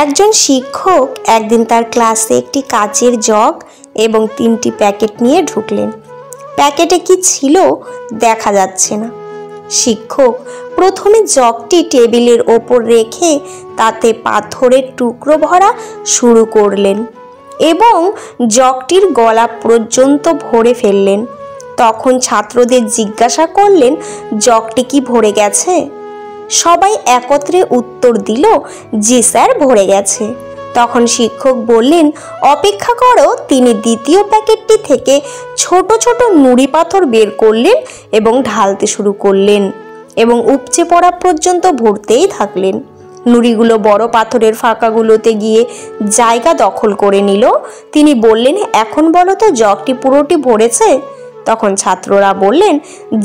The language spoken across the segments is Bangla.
একজন শিক্ষক একদিন তার ক্লাসে একটি কাচের জগ এবং 3টি প্যাকেট নিয়ে ঢুকলেন। প্যাকেটে কি ছিল দেখা যাচ্ছে না। শিক্ষক প্রথমে জগটি টেবিলের ওপর রেখে তাতে পাথরের টুকরো ভরা শুরু করলেন এবং জগটির গলা পর্যন্ত ভরে ফেললেন। তখন ছাত্রদের জিজ্ঞাসা করলেন, জগটি কি ভরে গেছে? সবাই একত্রে উত্তর দিল, জি স্যার, ভরে গেছে। তখন শিক্ষক বললেন, অপেক্ষা করো। তিনি দ্বিতীয় প্যাকেটটি থেকে ছোট ছোট নুড়ি পাথর বের করলেন এবং ঢালতে শুরু করলেন এবং উপচে পড়া পর্যন্ত ভরতেই থাকলেন। নুড়িগুলো বড় পাথরের ফাঁকাগুলোতে গিয়ে জায়গা দখল করে নিল। তিনি বললেন, এখন বলো তো জগটি পুরোটি ভরেছে? তখন ছাত্ররা বললেন,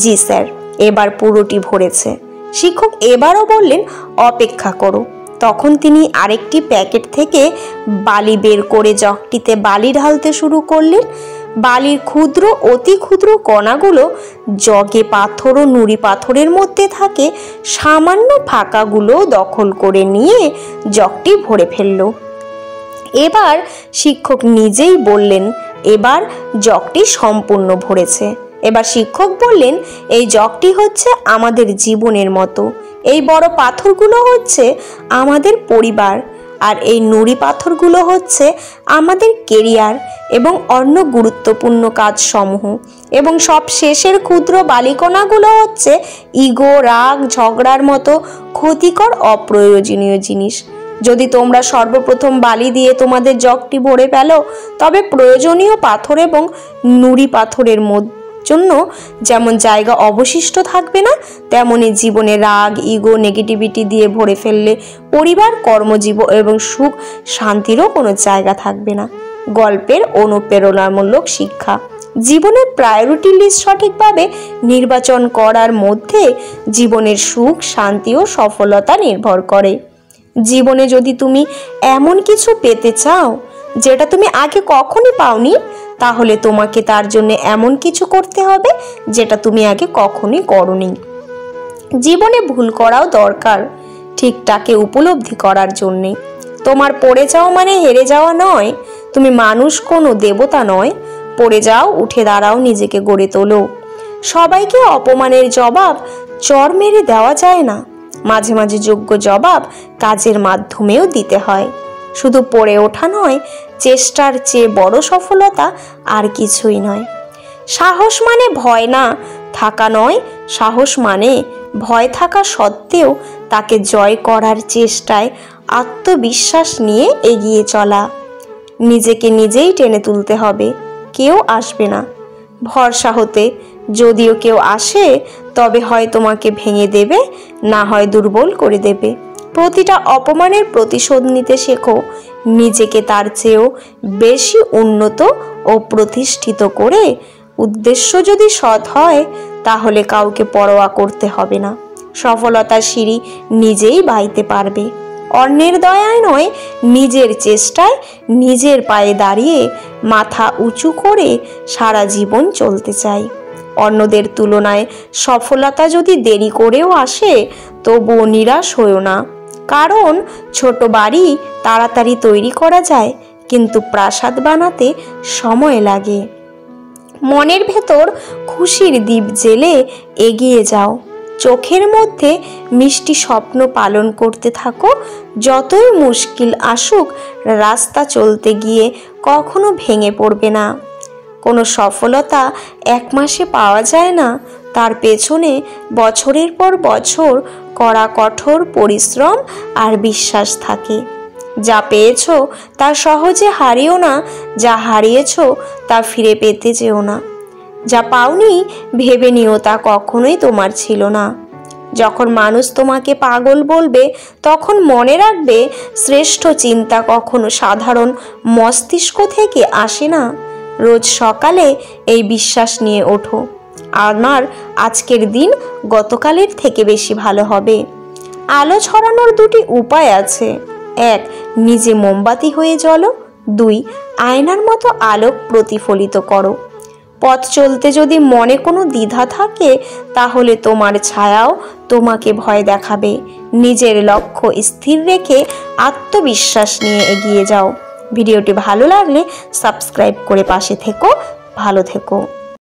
জি স্যার, এবার পুরোটি ভরেছে। শিক্ষক এবারও বললেন, অপেক্ষা করো। তখন তিনি আরেকটি প্যাকেট থেকে বালি বের করে জগটিতে বালি ঢালতে শুরু করলেন। বালির ক্ষুদ্র অতি ক্ষুদ্র কণাগুলো জগে পাথর ও নুড়ি পাথরের মধ্যে থাকে সামান্য ফাঁকাগুলো দখল করে নিয়ে জগটি ভরে ফেলল। এবার শিক্ষক নিজেই বললেন, এবার জগটি সম্পূর্ণ ভরেছে। এবার শিক্ষক বললেন, এই জগটি হচ্ছে আমাদের জীবনের মতো। এই বড় পাথরগুলো হচ্ছে আমাদের পরিবার, আর এই নুড়ি পাথরগুলো হচ্ছে আমাদের কেরিয়ার এবং অন্য গুরুত্বপূর্ণ কাজসমূহ, এবং সব শেষের ক্ষুদ্র বালিকণাগুলো হচ্ছে ইগো, রাগ, ঝগড়ার মতো ক্ষতিকর অপ্রয়োজনীয় জিনিস। যদি তোমরা সর্বপ্রথম বালি দিয়ে তোমাদের জগটি ভরে ফেলো, তবে প্রয়োজনীয় পাথর এবং নুড়ি পাথরের জন্য যেমন জায়গা অবশিষ্ট থাকবে না, তেমনি জীবনে রাগ, ইগো, নেগেটিভিটি দিয়ে ভরে ফেললে পরিবার, কর্মজীবন এবং সুখ শান্তিরও কোনো জায়গা থাকবে না। গল্পের অনুপ্রেরণামূলক শিক্ষা। জীবনের প্রায়োরিটি লিস্ট সঠিকভাবে নির্বাচন করার মধ্যে জীবনের সুখ, শান্তি ও সফলতা নির্ভর করে। জীবনে যদি তুমি এমন কিছু পেতে চাও যেটা তুমি আগে কখনই পাওনি, তাহলে তোমাকে তার জন্য এমন কিছু করতে হবে যেটা তুমি আগে কখনই করোনি। জীবনে ভুল করাও দরকার ঠিকঠাকই উপলব্ধি করার জন্যে। তোমার পড়ে যাওয়া মানে হেরে যাওয়া নয়। তুমি মানুষ, কোনো দেবতা নয়। পড়ে যাও, উঠে দাঁড়াও, নিজেকে গড়ে তোলো। সবাইকে অপমানের জবাব চর মেরে দেওয়া যায় না। মাঝে মাঝে যোগ্য জবাব কাজের মাধ্যমেও দিতে হয়। শুধু পড়ে ওঠা নয়, চেষ্টার চেয়ে বড় সফলতা আর কিছুই নয়। সাহস মানে ভয় না থাকা নয়, সাহস মানে ভয় থাকা সত্ত্বেও তাকে জয় করার চেষ্টায় আত্মবিশ্বাস নিয়ে এগিয়ে চলা। নিজেকে নিজেই টেনে তুলতে হবে, কেউ আসবে না। ভরসা হতে, যদিও কেউ আসে তবে হয় তোমাকে ভেঙে দেবে, না হয় দুর্বল করে দেবে। প্রতিটা অপমানের প্রতিশোধ নিতে শেখো। নিজেকে তার চেয়েও বেশি উন্নত ও প্রতিষ্ঠিত করে উদ্দেশ্য যদি সৎ হয়, তাহলে কাউকে পরোয়া করতে হবে না। সফলতার সিঁড়ি নিজেই বাইতে পারবে। অন্যের দয়ায় নয়, নিজের চেষ্টায় নিজের পায়ে দাঁড়িয়ে মাথা উঁচু করে সারা জীবন চলতে চাই। অন্যদের তুলনায় সফলতা যদি দেরি করেও আসে, তবুও নিরাশ হইও না। কারণ ছোট বাড়ি তাড়াতাড়ি তৈরি করা যায়, কিন্তু প্রাসাদ বানাতে সময় লাগে। মনের ভেতর খুশির দ্বীপ জেলে এগিয়ে যাও। চোখের মধ্যে মিষ্টি স্বপ্ন পালন করতে থাকো। যতই মুশকিল আসুক, রাস্তা চলতে গিয়ে কখনো ভেঙে পড়বে না। কোনো সফলতা এক মাসে পাওয়া যায় না, তার পেছনে বছরের পর বছর করা কঠোর পরিশ্রম আর বিশ্বাস থাকে। যা পেয়েছো তা সহজে হারিও না, যা হারিয়েছো তা ফিরে পেতে চেও না। যা পাওনি ভেবে নিও তা কখনোই তোমার ছিল না। যখন মানুষ তোমাকে পাগল বলবে, তখন মনে রাখবে শ্রেষ্ঠ চিন্তা কখনো সাধারণ মস্তিষ্ক থেকে আসে না। রোজ সকালে এই বিশ্বাস নিয়ে ওঠো, আমার আজকের দিন গতকালের থেকে বেশি ভালো হবে। আলো ছড়ানোর দুটি উপায় আছে। 1, নিজে মোমবাতি হয়ে জ্বলো। 2, আয়নার মতো আলোক প্রতিফলিত করো। পথ চলতে যদি মনে কোনো দ্বিধা থাকে তাহলে তোমার ছায়াও তোমাকে ভয় দেখাবে। নিজের লক্ষ্য স্থির রেখে আত্মবিশ্বাস নিয়ে এগিয়ে যাও। ভিডিওটি ভালো লাগলে সাবস্ক্রাইব করে পাশে থেকো। ভালো থেকো।